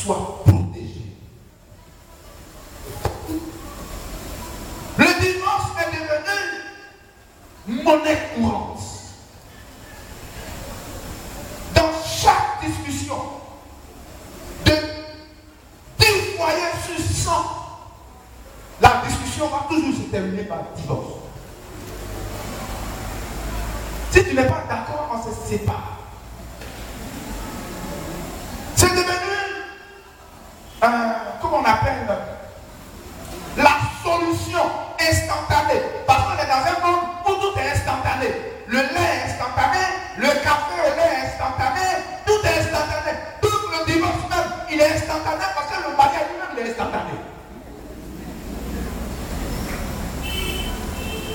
soit protégé. Le divorce est devenu monnaie courante. Dans chaque discussion, de 10 foyers sur 100, la discussion va toujours se terminer par divorce. Si tu n'es pas d'accord, on se sépare. C'est devenu, comment on appelle, la solution instantanée. Parce qu'on est dans un monde où tout est instantané. Le lait est instantané, le café au lait est instantané, tout est instantané. Tout le divorce même, il est instantané parce que le mariage lui-même, il est instantané.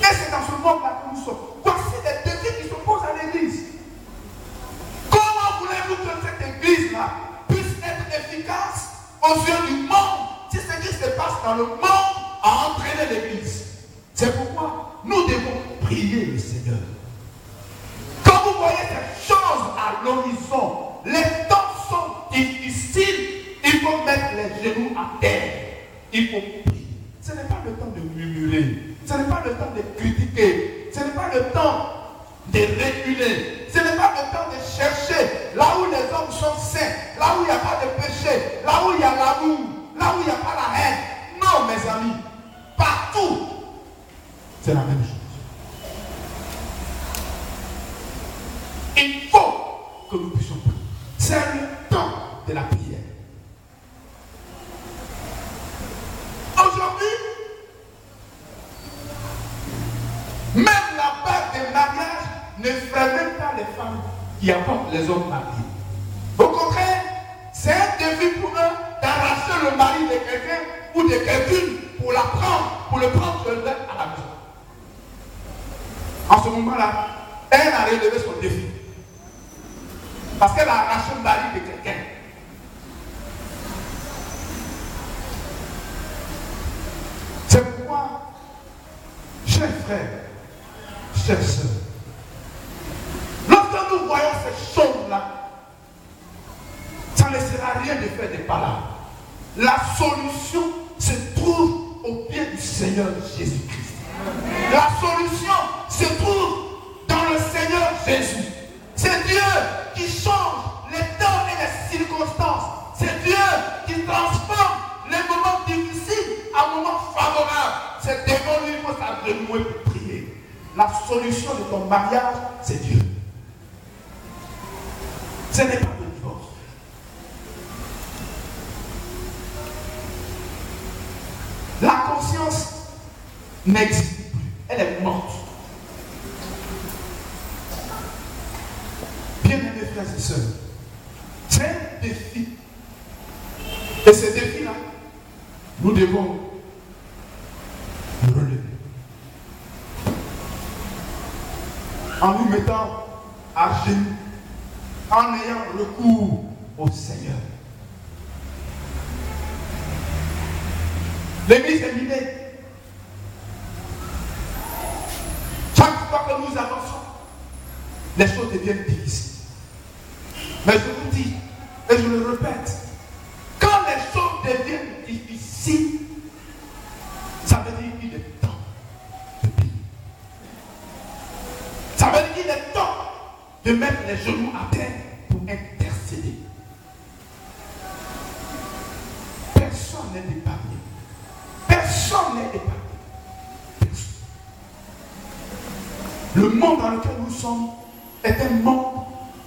Et c'est dans ce monde-là que nous sommes. Voici les défis qui se posent à l'église. Comment voulez-vous que cette église-là puisse être efficace aux yeux du monde si ce qui se passe dans le monde a entraîné l'église? C'est pourquoi nous devons prier le Seigneur. Quand vous voyez ces choses à l'horizon, les temps sont difficiles, il faut mettre les genoux à terre. Il faut prier. Ce n'est pas le temps de murmurer. Ce n'est pas le temps de critiquer. Ce n'est pas le temps de reculer. Ce n'est pas le temps de chercher là où les hommes sont saints, là où il n'y a pas de péché, là où il y a l'amour, là où il n'y a pas la haine. Non, mes amis, partout, c'est la même chose. Il faut que nous puissions prier. C'est le temps de la prière. Aujourd'hui, même la bague de mariage ne ferait même pas les femmes qui apportent les hommes mariés. Au contraire, c'est un défi pour eux d'arracher le mari de quelqu'un ou de quelqu'une pour la prendre, pour le prendre à la maison. En ce moment-là, elle a relevé son défi. Parce qu'elle a arraché le mari de quelqu'un. C'est pourquoi, chers frères, chers sœurs, lorsque nous voyons ces choses-là, ça ne sert à rien de faire des palabres. La solution se trouve au pied du Seigneur Jésus-Christ. La solution se trouve dans le Seigneur Jésus. C'est Dieu qui change les temps et les circonstances. C'est Dieu qui transforme les moments difficiles en moments favorables. C'est devant lui qu'il faut s'agenouiller pour prier. La solution de ton mariage, c'est Dieu. Ce n'est pas le divorce. La conscience n'existe plus. Elle est morte. Bien-aimés frères et sœurs, c'est un défi. Et ce défi-là, nous devons le relever. En nous mettant à genoux, en ayant recours au Seigneur. L'église est minée. Chaque fois que nous avançons, les choses deviennent difficiles. Mais je vous dis, et je le répète, quand les choses deviennent difficiles, ça veut dire qu'il est temps de prier. Ça veut dire qu'il est temps de mettre les genoux à terre pour intercéder. Personne n'est épargné. Personne n'est épargné. Personne. Le monde dans lequel nous sommes est un monde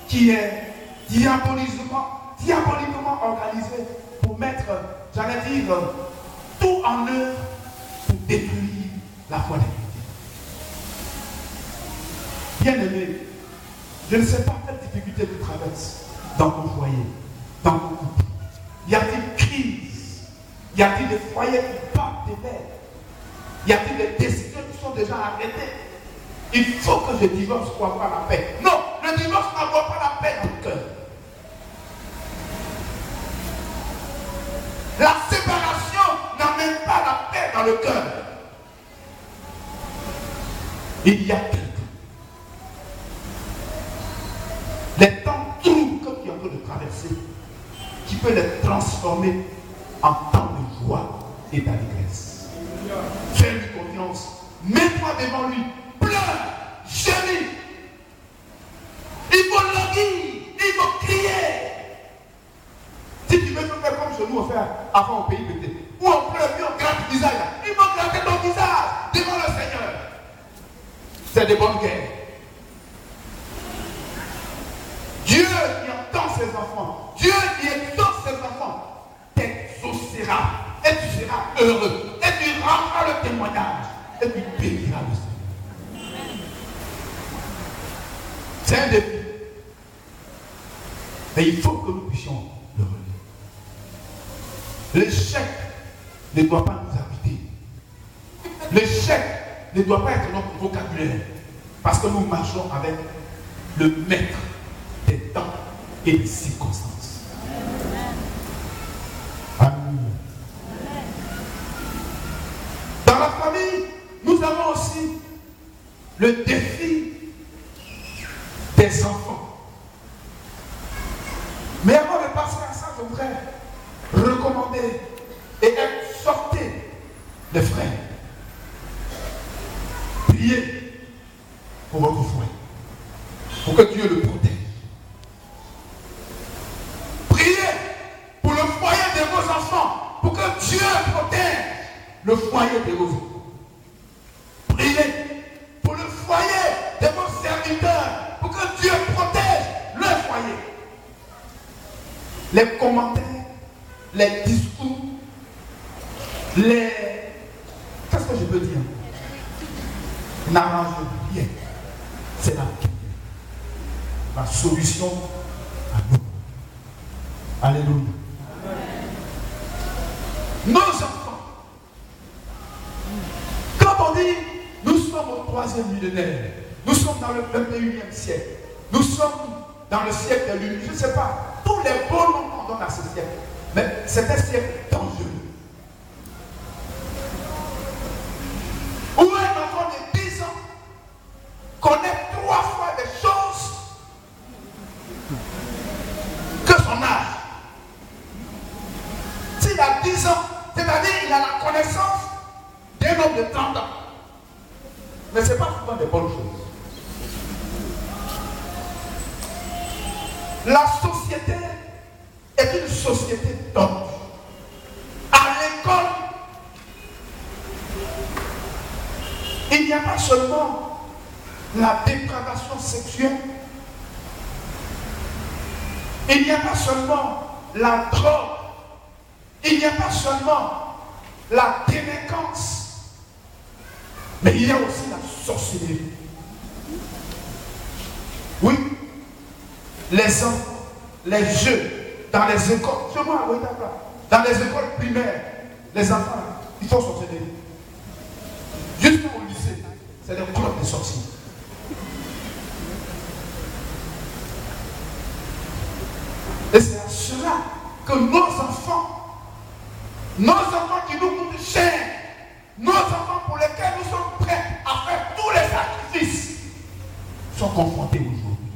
qui est diaboliquement organisé pour mettre, j'allais dire, tout en œuvre pour détruire la foi des chrétiens. Bien-aimés, je ne sais pas quelle difficulté vous traverse dans vos foyers, dans vos couples. Y a-t-il crise? Y a-t-il des foyers qui battent des lèvres? Y a-t-il des décisions qui sont déjà arrêtées? Il faut que je divorce pour avoir la paix. Non, le divorce n'envoie pas la paix dans le cœur. La séparation n'amène pas la paix dans le cœur. Il y a quelqu'un. Les temps troubles que tu es en train de traverser, qui peux les transformer en temps de joie et d'allégresse. Fais-lui confiance. Mets-toi devant lui. Pleure, gémis. Il faut languir, il faut crier. Si tu veux faire comme chez nous, on fait avant au pays de thé, où on pleure, puis on gratte le visage. Il faut gratter ton visage devant le Seigneur. C'est des bonnes guerres. Dieu qui entend ses enfants, Dieu qui exauce ses enfants, t'exaucera. Et tu seras heureux. Et tu rendras le témoignage. Et tu béniras le Seigneur. C'est un défi. Mais il faut que nous puissions le relever. L'échec ne doit pas nous habiter. L'échec ne doit pas être notre vocabulaire. Parce que nous marchons avec le maître des temps et des circonstances. Amen. Dans la famille, nous avons aussi le défi des enfants. Mais avant de passer à ça, je voudrais recommander et exhorter les frères. Priez pour votre foyer, pour que Dieu le protège. Priez pour le foyer de vos enfants, pour que Dieu protège le foyer de vos enfants. Priez pour le foyer de vos serviteurs, pour que Dieu protège leur foyer. Les commentaires, les discours, qu'est-ce que je peux dire? N'arrange rien. C'est la solution à nous. Alléluia. Nos enfants, quand on dit nous sommes au 3e millénaire, nous sommes dans le 21e siècle, nous sommes dans le siècle de l'unité, je ne sais pas, tous les beaux noms qu'on donne à ce siècle, mais c'est un siècle dangereux. Où un enfant de 10 ans connaît 3 fois des choses que son âge. S'il a 10 ans, c'est-à-dire qu'il a la connaissance d'un homme de 30 ans. Mais ce n'est pas souvent des bonnes choses. La société est une société d'hommes. À l'école, il n'y a pas seulement la dépravation sexuelle, il n'y a pas seulement la drogue, il n'y a pas seulement la délinquance, mais il y a aussi la sorcellerie. Oui, les enfants, les jeux, dans les écoles, dans les écoles primaires, les enfants, ils font sorcellerie. Jusqu'au lycée, c'est le club des sorciers. Et c'est à cela que nos enfants qui nous coûtent cher, nos enfants pour lesquels nous sommes prêts à faire tous les sacrifices, sont confrontés aujourd'hui.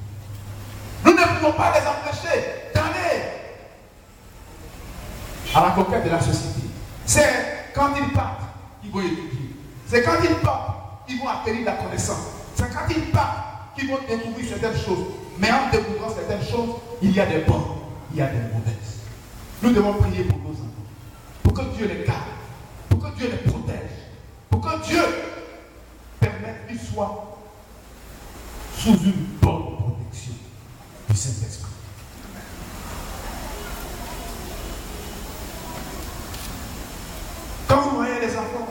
Nous ne pouvons pas les empêcher d'aller à la conquête de la société. C'est quand ils partent, ils vont étudier. C'est quand ils partent, ils vont acquérir la connaissance. C'est quand ils partent qu'ils vont découvrir certaines choses. Mais en découvrant certaines choses, il y a des bonnes, il y a des mauvaises. Nous devons prier pour nos enfants, pour que Dieu les garde, pour que Dieu les protège, pour que Dieu permette qu'ils soient sous une bonne protection du Saint-Esprit. Quand vous voyez les enfants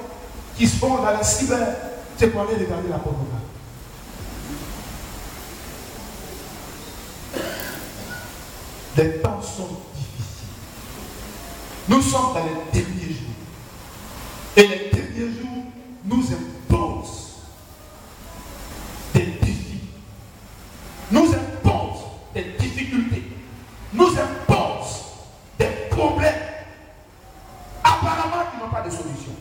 qui se font dans la cyber, c'est pour aller regarder la pornographie. Les temps sont difficiles. Nous sommes dans les derniers jours. Et les derniers jours nous imposent des défis. Nous imposent des difficultés. Nous imposent des problèmes. Apparemment, qui n'ont pas de solution.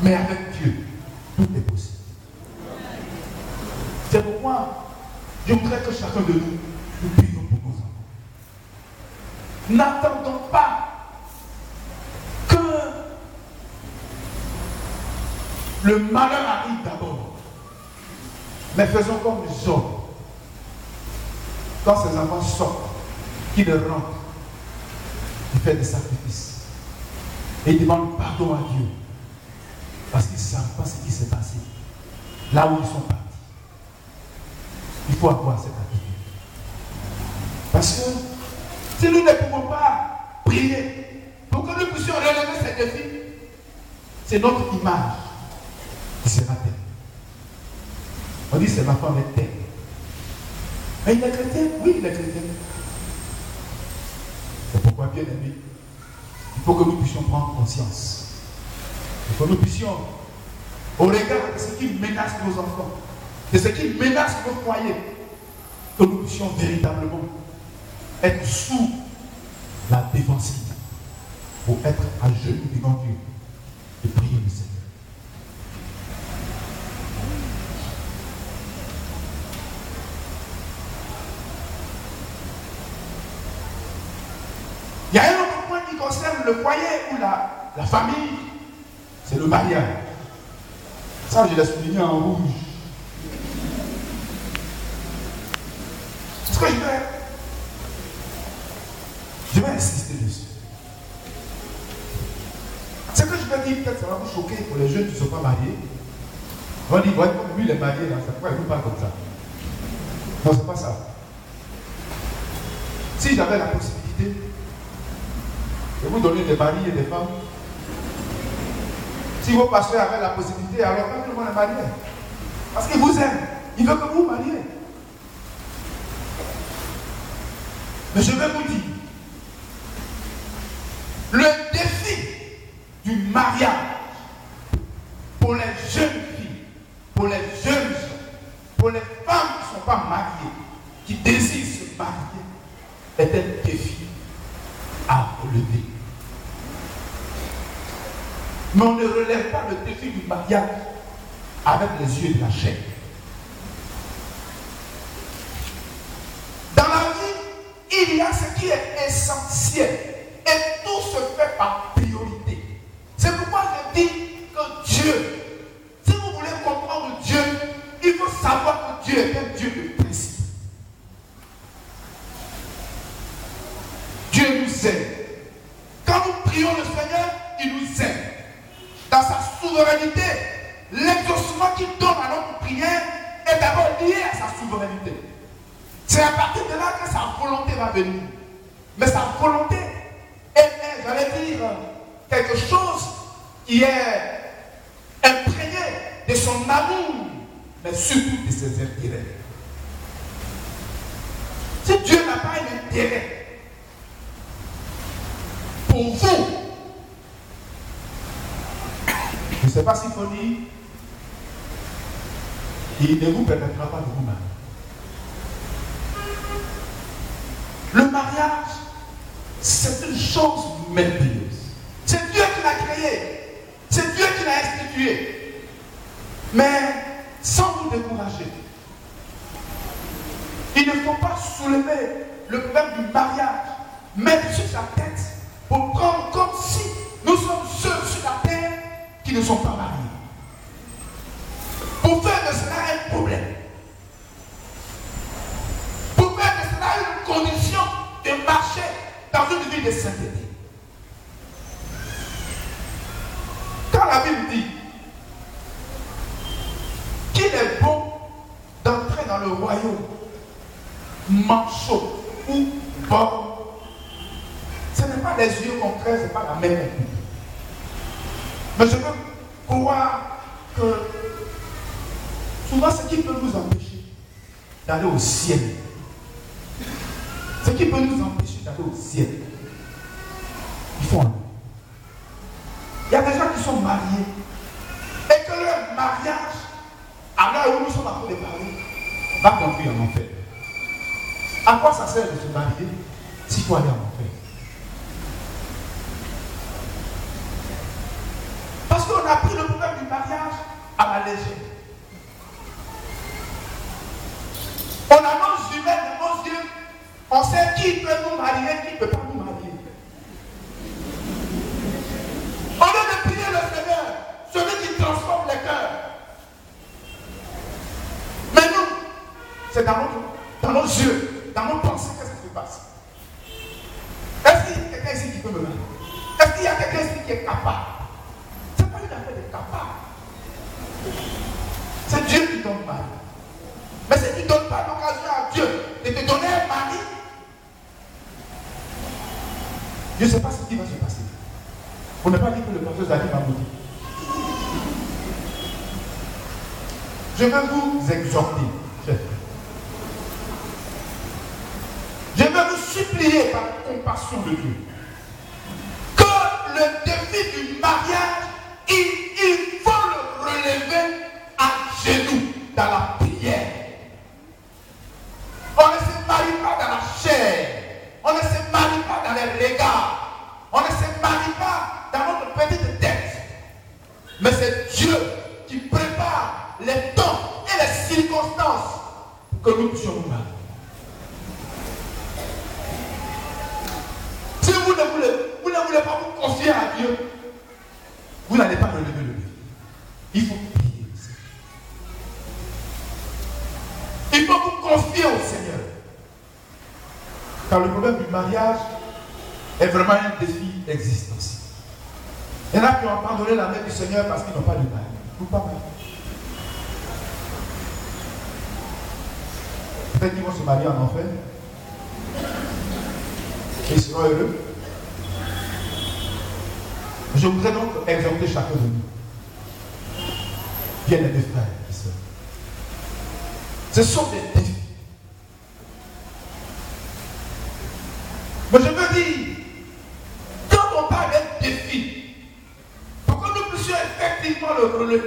Mais avec Dieu, tout est possible. C'est pourquoi je voudrais que chacun de nous prions pour nos enfants. n'attendons pas que le malheur arrive d'abord. Mais faisons comme les hommes. Quand ces enfants sortent, qu'ils rentrent, ils font des sacrifices. Et ils demandent pardon à Dieu. Parce qu'ils ne savent pas ce qui s'est passé. Là où ils sont partis. Il faut avoir cette attitude. Parce que si nous ne pouvons pas prier pour que nous puissions relever ces défis, c'est notre image qui sera telle. On dit c'est ma femme est telle. Mais il est chrétien? Oui, il est chrétien. C'est pourquoi, bien aimé, il faut que nous puissions prendre conscience. Il faut que nous puissions, au regard de ce qui menace nos enfants, de ce qui menace nos foyers, que nous puissions véritablement être sous la défensive pour être à genoux devant Dieu et prier le Seigneur. Il y a un autre point qui concerne le foyer ou la famille, c'est le mariage. Ça, je l'ai souligné en rouge. Ce que je vais insister dessus. Ce que je vais dire, peut-être ça va vous choquer pour les jeunes qui ne sont pas mariés. On va dire, ouais, comme lui il est marié, là, c'est pourquoi il ne parle comme ça. Non, c'est pas ça. Si j'avais la possibilité de vous donner des maris et des femmes, si vos pasteurs avaient la possibilité, alors quand tout le monde est marié. Parce qu'il vous aime. Il veut que vous vous mariez. Mais je vais vous dire, le défi du mariage pour les jeunes filles, pour les jeunes gens, pour les femmes qui ne sont pas mariées, qui désirent se marier, est un défi à relever. Mais on ne relève pas le défi du mariage avec les yeux de la chair. Dans la vie, il y a ce qui est essentiel et tout se fait par priorité. C'est pourquoi je dis que Dieu, si vous voulez comprendre Dieu, il faut savoir que Dieu est un Dieu de principe. Dieu nous aime. Quand nous prions le Seigneur, il nous aime. Dans sa souveraineté, l'exaucement qu'il donne à notre prière est d'abord lié à sa souveraineté. C'est à partir de là que sa volonté va venir. Mais sa volonté est, j'allais dire, quelque chose qui est imprégné de son amour, mais surtout de ses intérêts. Si Dieu n'a pas un intérêt pour vous, je ne sais pas s'il faut dire, il ne vous permettra pas de vous marier. Le mariage, c'est une chose merveilleuse. C'est Dieu qui l'a créé. C'est Dieu qui l'a institué. Mais sans vous décourager, il ne faut pas soulever le problème du mariage, mettre sur sa tête pour prendre comme si nous sommes ceux sur la terre qui ne sont pas mariés. Pour faire de cela un problème. Pour faire de cela une condition de marcher dans une vie de sainteté. Quand la Bible dit qu'il est bon d'entrer dans le royaume manchot ou bon, ce n'est pas les yeux contraires, ce n'est pas la même écoute. Mais je veux croire que souvent ce qui peut nous empêcher d'aller au ciel, ce qui peut nous empêcher d'aller au ciel, il faut en nous. Il y a des gens qui sont mariés et que leur mariage, à l'heure où nous sommes en train de parler, va conduire en enfer. À quoi ça sert de se marier s'il faut aller en enfer? Parce qu'on a pris le problème du mariage à la légère. On a nos jumelles dans nos yeux. On sait qui peut nous marier, qui ne peut pas nous marier. C'est dans nos yeux, dans nos pensées, qu'est-ce qui se passe? Est-ce qu'il y a quelqu'un ici qui peut me dire? Est-ce qu'il y a quelqu'un ici qui est capable? Ce n'est pas une affaire de capable. C'est Dieu qui donne mari. Mais si tu ne donnes pas l'occasion à Dieu de te donner un mari, je ne sais pas ce qui va se passer. On n'a pas dit que le pasteur Zali m'a maudit. Je veux vous exhorter, chers frères. Je veux vous supplier par la compassion de Dieu que le défi du mariage, il faut le relever à genoux dans la prière. On ne se marie pas dans la chair, on ne se marie pas dans les regards, on ne se marie pas dans notre petite tête. Mais c'est Dieu qui prépare les temps et les circonstances pour que nous puissions nous marier. Si vous ne voulez pas vous confier à Dieu, vous n'allez pas relever le défi. Il faut prier au Seigneur. Il faut vous confier au Seigneur. Car le problème du mariage est vraiment un défi existentiel. Il y en a qui ont abandonné la main du Seigneur parce qu'ils n'ont pas de mari. Ou pas mal. Peut-être qu'ils vont se marier en enfer. Ils seront heureux. Je voudrais donc exhorter chacun de nous. Bien-aimés frères et sœurs. Ce sont des défis. Mais je veux dire, quand on parle d'un défi, pour que nous puissions effectivement le relever,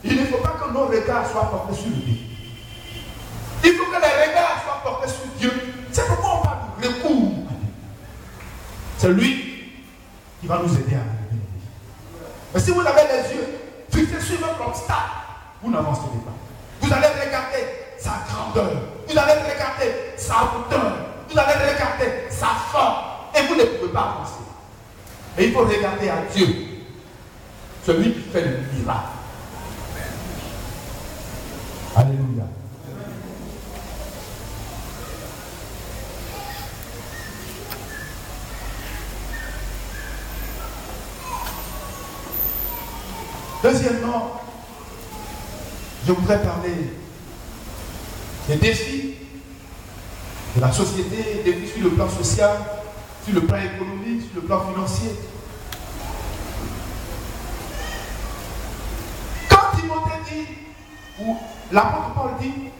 il ne faut pas que nos regards soient portés sur le défi. Il faut que les regards soient portés sur Dieu. C'est pourquoi on parle du recours. C'est lui qui va nous aider à relever le défi. Mais si vous avez les yeux fixés sur votre obstacle, vous n'avancerez pas. Vous allez regarder sa grandeur, vous allez regarder sa hauteur, vous allez regarder sa forme, et vous ne pouvez pas avancer. Et il faut regarder à Dieu, celui qui fait le miracle. Alléluia. Deuxièmement, je voudrais parler des défis de la société, des défis sur le plan social, sur le plan économique, sur le plan financier. Quand Timothée dit, ou l'apôtre Paul dit,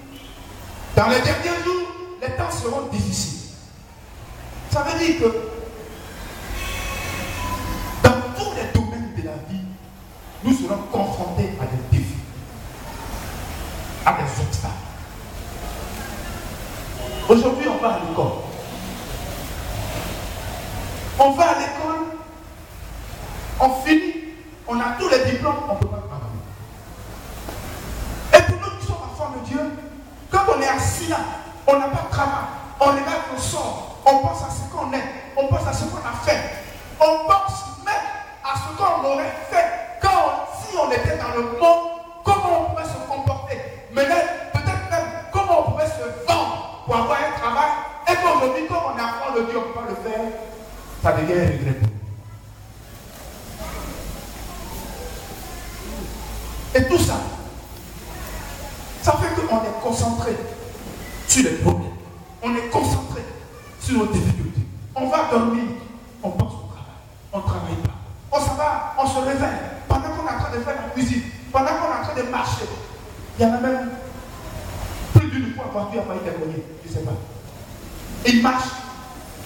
dans les derniers jours, les temps seront difficiles. Ça veut dire que dans tous les domaines de la vie, nous serons confrontés à des défis, à des obstacles. Aujourd'hui, on va à l'école. On va à l'école, on finit, on a tous les diplômes, on ne peut pas travailler. Et pour nous qui sommes enfants de Dieu, quand on est assis là, on n'a pas de travail, on regarde nos sorts, on pense à ce qu'on est, on pense à ce qu'on a fait, on pense même à ce qu'on aurait fait si on était dans le monde, comment on pourrait se comporter, mais peut-être même comment on pourrait se vendre pour avoir un travail, et qu'aujourd'hui, comme on est enfant de Dieu, on ne peut pas le faire, ça devient un regret pour nous. Et tout ça, ça fait qu'on est concentré sur les problèmes, on est concentré sur nos difficultés. On va dormir, on pense au travail, on ne travaille pas. On s'en va, on se réveille, pendant qu'on est en train de faire la cuisine, pendant qu'on est en train de marcher. Il y en a même plus d'une fois la voiture a failli déconner, je ne sais pas. Ils marchent,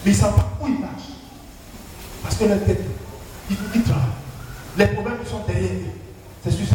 mais ils ne savent pas où ils marchent. Parce que leur tête, ils travaillent. Les problèmes qui sont derrière eux, c'est sur ça.